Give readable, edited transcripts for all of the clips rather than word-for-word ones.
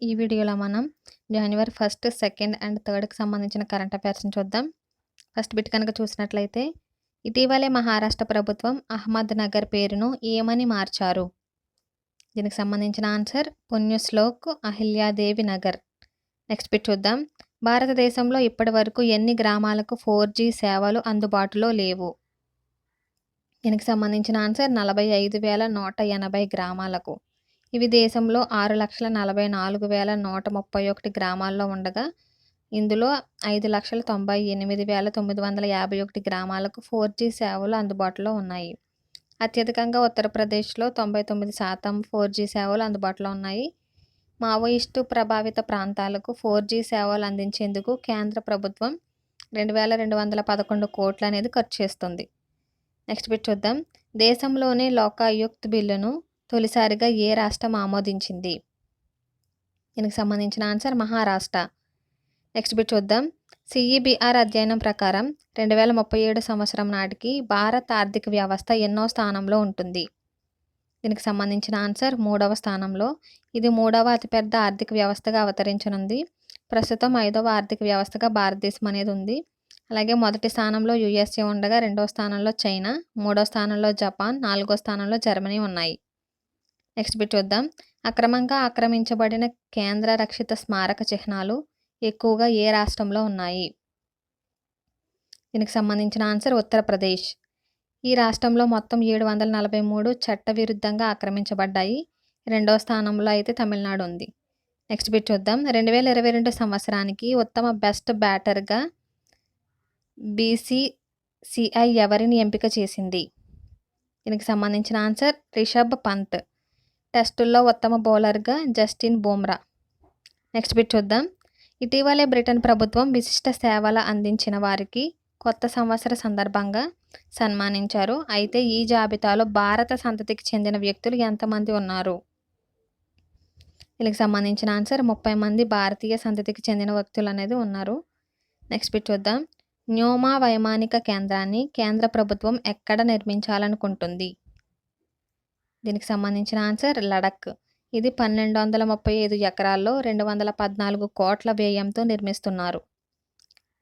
ఈ వీడియోలో మనం జనవరి 1, 2 అండ్ 3కి సంబంధించిన కరెంట్ అఫైర్స్ని చూద్దాం. ఫస్ట్ బిట్ కనుక చూసినట్లయితే, ఇటీవలే మహారాష్ట్ర ప్రభుత్వం అహ్మద్ నగర్ పేరును ఏమని మార్చారు? దీనికి సంబంధించిన ఆన్సర్ పుణ్యశ్లోక్ అహిల్యాదేవి నగర్. నెక్స్ట్ బిట్ చూద్దాం. భారతదేశంలో ఇప్పటి వరకు ఎన్ని గ్రామాలకు 4G సేవలు అందుబాటులో లేవు? దీనికి సంబంధించిన ఆన్సర్ 45,180 గ్రామాలకు. ఇవి దేశంలో 6,44,131 గ్రామాల్లో ఉండగా, ఇందులో 5,98,951 గ్రామాలకు 4G సేవలు అందుబాటులో ఉన్నాయి. అత్యధికంగా ఉత్తరప్రదేశ్లో 99% 4G సేవలు అందుబాటులో ఉన్నాయి. మావోయిస్టు ప్రభావిత ప్రాంతాలకు 4G సేవలు అందించేందుకు కేంద్ర ప్రభుత్వం 2,211 కోట్లు అనేది ఖర్చు చేస్తుంది. నెక్స్ట్ బిట్ చూద్దాం. దేశంలోనే లోకాయుక్త్ బిల్లును తొలిసారిగా ఏ రాష్ట్రం ఆమోదించింది? దీనికి సంబంధించిన ఆన్సర్ మహారాష్ట్ర. నెక్స్ట్ బిట్ చూద్దాం. CEBR అధ్యయనం ప్రకారం 2037 సంవత్సరం నాటికి భారత ఆర్థిక వ్యవస్థ ఎన్నో స్థానంలో ఉంటుంది? దీనికి సంబంధించిన ఆన్సర్ 3వ స్థానంలో. ఇది 3వ అతిపెద్ద ఆర్థిక వ్యవస్థగా అవతరించనుంది. ప్రస్తుతం 5వ ఆర్థిక వ్యవస్థగా భారతదేశం అనేది ఉంది. అలాగే మొదటి స్థానంలో USA ఉండగా, 2వ స్థానంలో చైనా, 3వ స్థానంలో జపాన్, 4వ స్థానంలో జర్మనీ ఉన్నాయి. నెక్స్ట్ బిట్ చూద్దాం. అక్రమంగా ఆక్రమించబడిన కేంద్ర రక్షిత స్మారక చిహ్నాలు ఎక్కువగా ఏ రాష్ట్రంలో ఉన్నాయి? దీనికి సంబంధించిన ఆన్సర్ ఉత్తరప్రదేశ్. ఈ రాష్ట్రంలో మొత్తం 743 చట్టవిరుద్ధంగా ఆక్రమించబడ్డాయి. 2వ స్థానంలో అయితే తమిళనాడు ఉంది. నెక్స్ట్ బిట్ చూద్దాం. 2022 సంవత్సరానికి ఉత్తమ బెస్ట్ బ్యాటర్గా BCCI ఎవరిని ఎంపిక చేసింది? దీనికి సంబంధించిన ఆన్సర్ రిషబ్ పంత్. టెస్టుల్లో ఉత్తమ బౌలర్గా జస్టిన్ బుమ్రా. నెక్స్ట్ బిట్ చూద్దాం. ఇటీవలే బ్రిటన్ ప్రభుత్వం విశిష్ట సేవలు అందించిన వారికి కొత్త సంవత్సర సందర్భంగా సన్మానించారు. అయితే ఈ జాబితాలో భారత సంతతికి చెందిన వ్యక్తులు ఎంతమంది ఉన్నారు? దీనికి సంబంధించిన ఆన్సర్ 30 మంది భారతీయ సంతతికి చెందిన వ్యక్తులు అనేది ఉన్నారు. నెక్స్ట్ బిట్ చూద్దాం. న్యోమా వైమానిక కేంద్రాన్ని కేంద్ర ప్రభుత్వం ఎక్కడ నిర్మించాలనుకుంటుంది? దీనికి సంబంధించిన ఆన్సర్ లడఖ్. ఇది 1,235 ఎకరాల్లో 214 కోట్ల వ్యయంతో నిర్మిస్తున్నారు.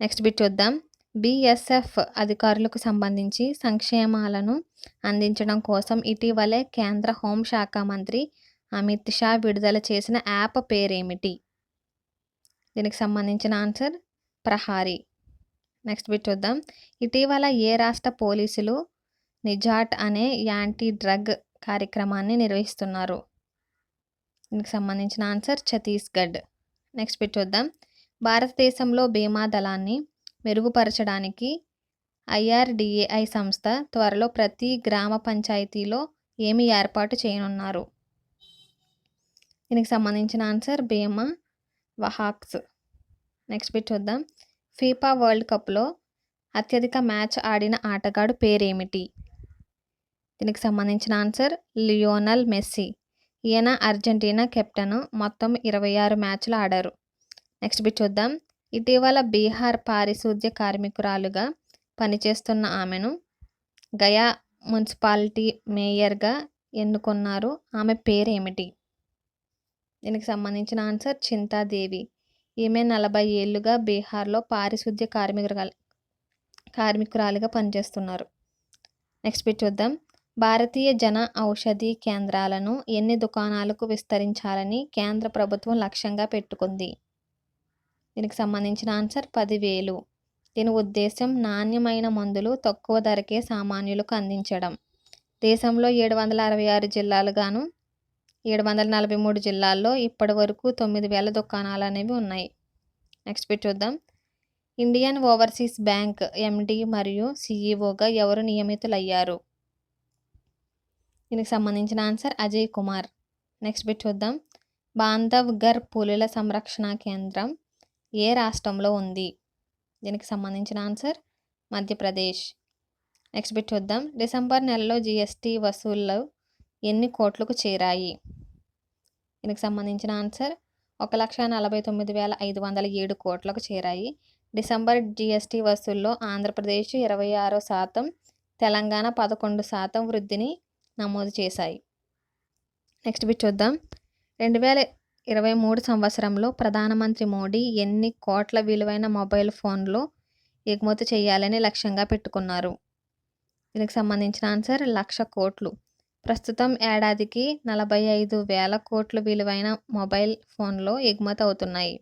నెక్స్ట్ బిట్ చూద్దాం. BSF అధికారులకు సంబంధించి సంక్షేమాలను అందించడం కోసం ఇటీవలే కేంద్ర హోంశాఖ మంత్రి అమిత్ షా విడుదల చేసిన యాప్ పేరేమిటి? దీనికి సంబంధించిన ఆన్సర్ ప్రహారీ. నెక్స్ట్ బిట్ చూద్దాం. ఇటీవల ఏ రాష్ట్ర పోలీసులు నిజాట్ అనే యాంటీ డ్రగ్ కార్యక్రమాన్ని నిర్వహిస్తున్నారు? దీనికి సంబంధించిన ఆన్సర్ ఛత్తీస్గఢ్. నెక్స్ట్ బిట్ చూద్దాం. భారతదేశంలో బీమా దళాన్ని మెరుగుపరచడానికి IRDAI సంస్థ త్వరలో ప్రతి గ్రామ పంచాయతీలో ఏమి ఏర్పాటు చేయనున్నారు? దీనికి సంబంధించిన ఆన్సర్ బీమా వహాక్స్. నెక్స్ట్ బిట్ చూద్దాం. ఫీఫా వరల్డ్ కప్లో అత్యధిక మ్యాచ్ ఆడిన ఆటగాడు పేరేమిటి? దీనికి సంబంధించిన ఆన్సర్ లియోనల్ మెస్సీ. ఈయన అర్జెంటీనా కెప్టెన్. మొత్తం 26 మ్యాచ్లు ఆడారు. నెక్స్ట్ బిట్ చూద్దాం. ఇటీవల బీహార్ పారిశుద్ధ్య కార్మికురాలుగా పనిచేస్తున్న ఆమెను గయా మున్సిపాలిటీ మేయర్గా ఎన్నుకున్నారు. ఆమె పేరేమిటి? దీనికి సంబంధించిన ఆన్సర్ చింతాదేవి. ఈమె 40 ఏళ్లుగా బీహార్లో పారిశుద్ధ్య కార్మికురాలిగా పనిచేస్తున్నారు. నెక్స్ట్ బిట్ చూద్దాం. భారతీయ జన ఔషధి కేంద్రాలను ఎన్ని దుకాణాలకు విస్తరించాలని కేంద్ర ప్రభుత్వం లక్ష్యంగా పెట్టుకుంది? దీనికి సంబంధించిన ఆన్సర్ 10,000. దీని ఉద్దేశం నాణ్యమైన మందులు తక్కువ ధరకే సామాన్యులకు అందించడం. దేశంలో 766 జిల్లాలుగాను 743 జిల్లాల్లో ఇప్పటి వరకు 9,000 దుకాణాలు అనేవి ఉన్నాయి. నెక్స్ట్ బిట్ చూద్దాం. ఇండియన్ ఓవర్సీస్ బ్యాంక్ MD మరియు CEOగా ఎవరు నియమితులయ్యారు? దీనికి సంబంధించిన answer Ajay Kumar. Next bit చూద్దాం. బాంధవ్గర్ పులుల సంరక్షణ కేంద్రం ఏ రాష్ట్రంలో ఉంది? దీనికి సంబంధించిన ఆన్సర్ మధ్యప్రదేశ్. నెక్స్ట్ బిట్ చూద్దాం. డిసెంబర్ నెలలో GST వసూళ్లు ఎన్ని కోట్లకు చేరాయి? దీనికి సంబంధించిన ఆన్సర్ 1,49,507 కోట్లకు చేరాయి. డిసెంబర్ GST వసూల్లో ఆంధ్రప్రదేశ్ 26%, తెలంగాణ 11% వృద్ధిని నమోదు చేశాయి. నెక్స్ట్ బిట్ చూద్దాం. 2023 సంవత్సరంలో ప్రధానమంత్రి మోడీ ఎన్ని కోట్ల విలువైన మొబైల్ ఫోన్లు ఎగుమతి చేయాలని లక్ష్యంగా పెట్టుకున్నారు? దీనికి సంబంధించిన ఆన్సర్ 1,00,000 కోట్లు. ప్రస్తుతం ఏడాదికి 45,000 కోట్ల విలువైన మొబైల్ ఫోన్లు ఎగుమతి అవుతున్నాయి.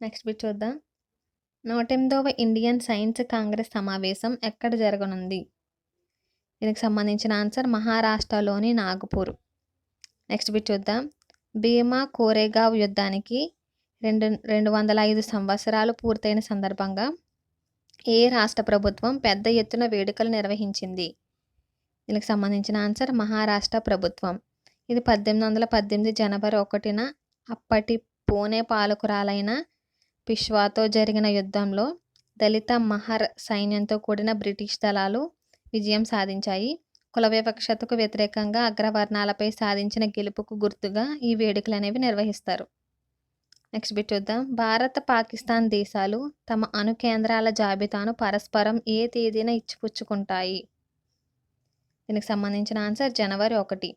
నెక్స్ట్ బిట్ చూద్దాం. 108వ ఇండియన్ సైన్స్ కాంగ్రెస్ సమావేశం ఎక్కడ జరగనుంది? దీనికి సంబంధించిన ఆన్సర్ మహారాష్ట్రలోని నాగపూర్. నెక్స్ట్ బిట్ చూద్దాం. భీమా కోరేగావ్ యుద్ధానికి 205 సంవత్సరాలు పూర్తయిన సందర్భంగా ఏ రాష్ట్ర ప్రభుత్వం పెద్ద ఎత్తున వేడుకలు నిర్వహించింది? దీనికి సంబంధించిన ఆన్సర్ మహారాష్ట్ర ప్రభుత్వం. ఇది 1818 జనవరి 1న అప్పటి పూణే పాలకురాలైన పిష్వాతో జరిగిన యుద్ధంలో దళిత మహర్ సైన్యంతో కూడిన బ్రిటిష్ దళాలు విజయం సాధించాయి. కుల వివక్షతకు వ్యతిరేకంగా అగ్రవర్ణాలపై సాధించిన గెలుపుకు గుర్తుగా ఈ వేడుకలు అనేవి నిర్వహిస్తారు. నెక్స్ట్ బిట్ చూద్దాం. భారత పాకిస్తాన్ దేశాలు తమ అణు కేంద్రాల జాబితాను పరస్పరం ఏ తేదీన ఇచ్చిపుచ్చుకుంటాయి? దీనికి సంబంధించిన ఆన్సర్ జనవరి 1.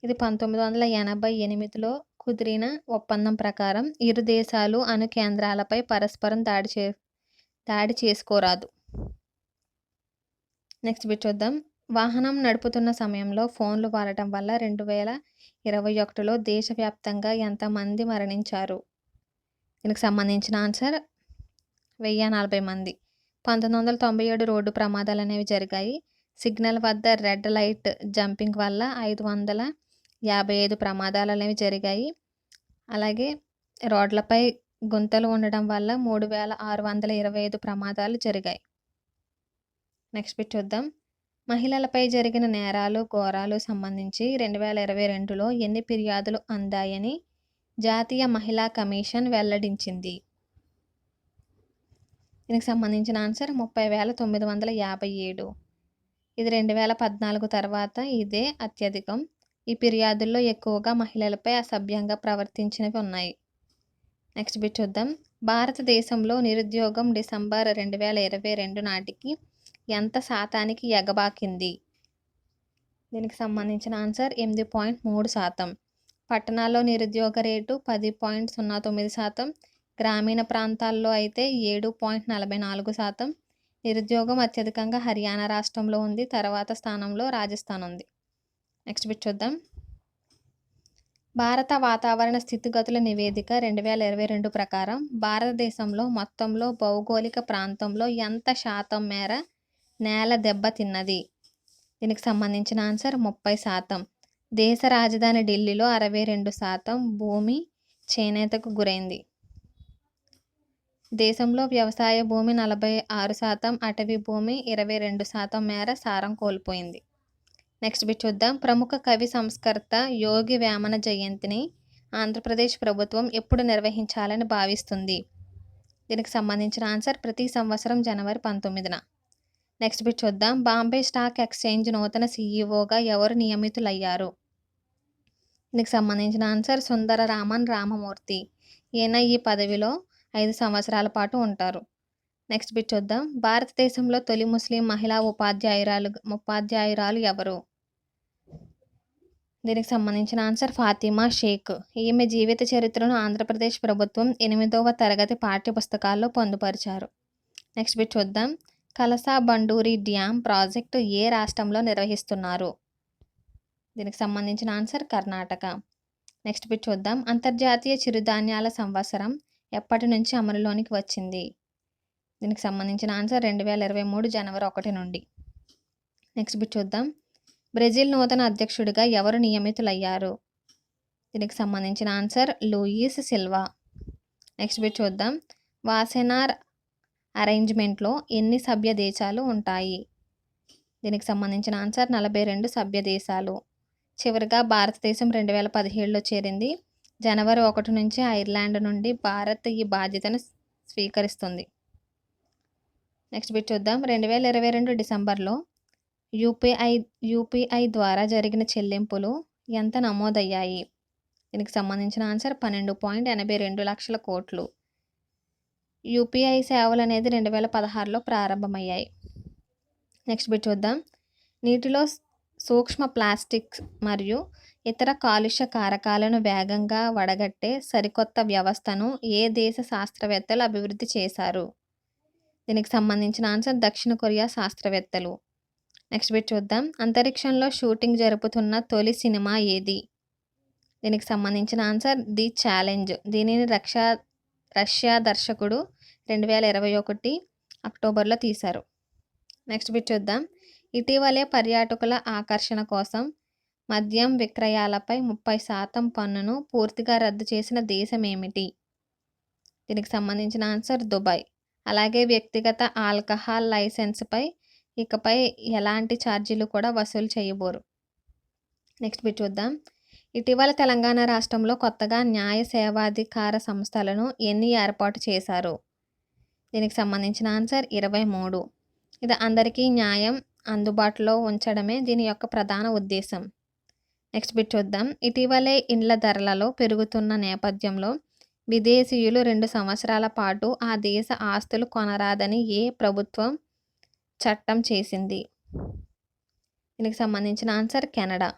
ఇది 1988లో కుదిరిన ఒప్పందం ప్రకారం ఇరు దేశాలు అణు కేంద్రాలపై పరస్పరం దాడి చేసుకోరాదు. నెక్స్ట్ బిట్ చూద్దాం. వాహనం నడుపుతున్న సమయంలో ఫోన్లు వాడటం వల్ల 2021లో దేశవ్యాప్తంగా ఎంతమంది మరణించారు? దీనికి సంబంధించిన ఆన్సర్ 1040 మంది. 1997 రోడ్డు ప్రమాదాలు అనేవి జరిగాయి. సిగ్నల్ వద్ద రెడ్ లైట్ జంపింగ్ వల్ల 555 ప్రమాదాలు అనేవి జరిగాయి. అలాగే రోడ్లపై గుంతలు ఉండడం వల్ల 3625 ప్రమాదాలు జరిగాయి. నెక్స్ట్ బిట్ చూద్దాం. మహిళలపై జరిగిన నేరాలు ఘోరాలు సంబంధించి 2022లో ఎన్ని ఫిర్యాదులు అందాయని జాతీయ మహిళా కమిషన్ వెల్లడించింది? దీనికి సంబంధించిన ఆన్సర్ 30,957. ఇది 2014 తర్వాత ఇదే అత్యధికం. ఈ ఫిర్యాదుల్లో ఎక్కువగా మహిళలపై అసభ్యంగా ప్రవర్తించినవి ఉన్నాయి. నెక్స్ట్ బిట్ చూద్దాం. భారతదేశంలో నిరుద్యోగం డిసెంబర్ 2022 నాటికి ఎంత శాతానికి ఎగబాకింది? దీనికి సంబంధించిన ఆన్సర్ 8.3%. పట్టణాల్లో నిరుద్యోగ రేటు 10.09%. గ్రామీణ ప్రాంతాల్లో అయితే 7.44%. నిరుద్యోగం అత్యధికంగా హర్యానా రాష్ట్రంలో ఉంది. తర్వాత స్థానంలో రాజస్థాన్ ఉంది. నెక్స్ట్ బిట్ చూద్దాం. భారత వాతావరణ స్థితిగతుల నివేదిక 2022 ప్రకారం భారతదేశంలో మొత్తంలో భౌగోళిక ప్రాంతంలో ఎంత శాతం మేర నేల దెబ్బతిన్నది? దీనికి సంబంధించిన ఆన్సర్ 30%. దేశ రాజధాని ఢిల్లీలో 62% భూమి చేనేతకు గురైంది. దేశంలో వ్యవసాయ భూమి 46%, అటవీ భూమి 22% మేర సారం కోల్పోయింది. నెక్స్ట్ బిట్ చూద్దాం. ప్రముఖ కవి సంస్కర్త యోగి వేమన జయంతిని ఆంధ్రప్రదేశ్ ప్రభుత్వం ఎప్పుడు నిర్వహించాలని భావిస్తుంది? దీనికి సంబంధించిన ఆన్సర్ ప్రతి సంవత్సరం జనవరి 19న. నెక్స్ట్ బిట్ చూద్దాం. బాంబే స్టాక్ ఎక్స్చేంజ్ నూతన సీఈఓగా ఎవరు నియమితులయ్యారు? దీనికి సంబంధించిన ఆన్సర్ సుందర రామన్ రామమూర్తి. ఈయన ఈ పదవిలో 5 సంవత్సరాల పాటు ఉంటారు. నెక్స్ట్ బిట్ చూద్దాం. భారతదేశంలో తొలి ముస్లిం మహిళా ఉపాధ్యాయురాలు ఎవరు? దీనికి సంబంధించిన ఆన్సర్ ఫాతిమా షేక్. ఈమె జీవిత చరిత్రను ఆంధ్రప్రదేశ్ ప్రభుత్వం 8వ తరగతి పాఠ్యపుస్తకాల్లో పొందుపరిచారు. నెక్స్ట్ బిట్ చూద్దాం. కలసా బండూరి డ్యామ్ ప్రాజెక్టు ఏ రాష్ట్రంలో నిర్వహిస్తున్నారు? దీనికి సంబంధించిన ఆన్సర్ కర్ణాటక. నెక్స్ట్ బిట్ చూద్దాం. అంతర్జాతీయ చిరుధాన్యాల సంవత్సరం ఎప్పటి నుంచి అమలులోనికి వచ్చింది? దీనికి సంబంధించిన ఆన్సర్ 2023 జనవరి 1 నుండి. నెక్స్ట్ బిట్ చూద్దాం. బ్రెజిల్ నూతన అధ్యక్షుడిగా ఎవరు నియమితులయ్యారు? దీనికి సంబంధించిన answer Luis Silva. Next bit చూద్దాం. వాసెనార్ అరేంజ్మెంట్లో ఎన్ని సభ్య దేశాలు ఉంటాయి? దీనికి సంబంధించిన ఆన్సర్ 42 సభ్య దేశాలు. చివరిగా భారతదేశం 2017లో చేరింది. జనవరి 1 నుంచి ఐర్లాండ్ నుండి భారత్ ఈ బాధ్యతను స్వీకరిస్తుంది. నెక్స్ట్ బిట్ చూద్దాం. 2022 డిసెంబర్లో యూపీఐ ద్వారా జరిగిన చెల్లింపులు ఎంత నమోదయ్యాయి? దీనికి సంబంధించిన ఆన్సర్ 12.82 లక్షల కోట్లు. యూపీఐ సేవలు అనేది 2016లో ప్రారంభమయ్యాయి. నెక్స్ట్ బిట్ చూద్దాం. నీటిలో సూక్ష్మ ప్లాస్టిక్స్ మరియు ఇతర కాలుష్య కారకాలను వేగంగా వడగట్టే సరికొత్త వ్యవస్థను ఏ దేశ శాస్త్రవేత్తలు అభివృద్ధి చేశారు? దీనికి సంబంధించిన ఆన్సర్ దక్షిణ కొరియా శాస్త్రవేత్తలు. నెక్స్ట్ బిట్ చూద్దాం. అంతరిక్షంలో షూటింగ్ జరుపుతున్న తొలి సినిమా ఏది? దీనికి సంబంధించిన ఆన్సర్ ది ఛాలెంజ్. దీనిని రష్యా దర్శకుడు 2021 అక్టోబర్లో తీశారు. నెక్స్ట్ బిట్ చూద్దాం. ఇటీవలే పర్యాటకుల ఆకర్షణ కోసం మద్యం విక్రయాలపై 30% పన్నును పూర్తిగా రద్దు చేసిన దేశం ఏమిటి? దీనికి సంబంధించిన ఆన్సర్ దుబాయ్. అలాగే వ్యక్తిగత ఆల్కహాల్ లైసెన్స్పై ఇకపై ఎలాంటి ఛార్జీలు కూడా వసూలు చేయబోరు. నెక్స్ట్ బిట్ చూద్దాం. ఇటీవల తెలంగాణ రాష్ట్రంలో కొత్తగా న్యాయ సేవాధికార సంస్థలను ఎన్ని ఏర్పాటు చేశారు? దీనికి సంబంధించిన ఆన్సర్ 23. ఇది అందరికీ న్యాయం అందుబాటులో ఉంచడమే దీని యొక్క ప్రధాన ఉద్దేశం. నెక్స్ట్ బిట్ చూద్దాం. ఇటీవలే ఇండ్ల ధరలలో పెరుగుతున్న నేపథ్యంలో విదేశీయులు 2 సంవత్సరాల పాటు ఆ దేశ ఆస్తులు కొనరాదని ఏ ప్రభుత్వం చట్టం చేసింది? దీనికి సంబంధించిన ఆన్సర్ కెనడా.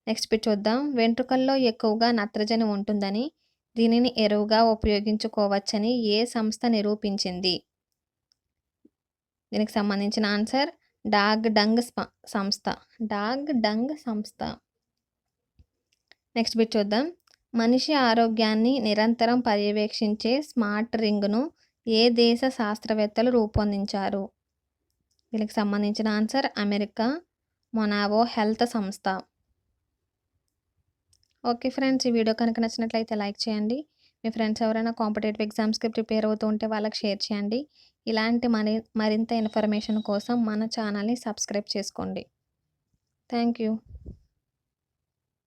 నెక్స్ట్ బిట్ చూద్దాం. వెంట్రుకల్లో ఎక్కువగా నత్రజని ఉంటుందని దీనిని ఎరువుగా ఉపయోగించుకోవచ్చని ఏ సంస్థ నిరూపించింది? దీనికి సంబంధించిన ఆన్సర్ డాగ్ డంగ్ సంస్థ. నెక్స్ట్ బిట్ చూద్దాం. మనిషి ఆరోగ్యాన్ని నిరంతరం పర్యవేక్షించే స్మార్ట్ రింగ్ను ఏ దేశ శాస్త్రవేత్తలు రూపొందించారు? దీనికి సంబంధించిన ఆన్సర్ అమెరికా మొనావో హెల్త్ సంస్థ. ఓకే ఫ్రెండ్స్, ఈ వీడియో కనుక నచ్చినట్లయితే లైక్ చేయండి. మీ ఫ్రెండ్స్ ఎవరైనా కాంపిటేటివ్ ఎగ్జామ్స్కి ప్రిపేర్ అవుతూ ఉంటే వాళ్ళకి షేర్ చేయండి. ఇలాంటి మరింత ఇన్ఫర్మేషన్ కోసం మన ఛానల్ని సబ్స్క్రైబ్ చేసుకోండి. Thank you.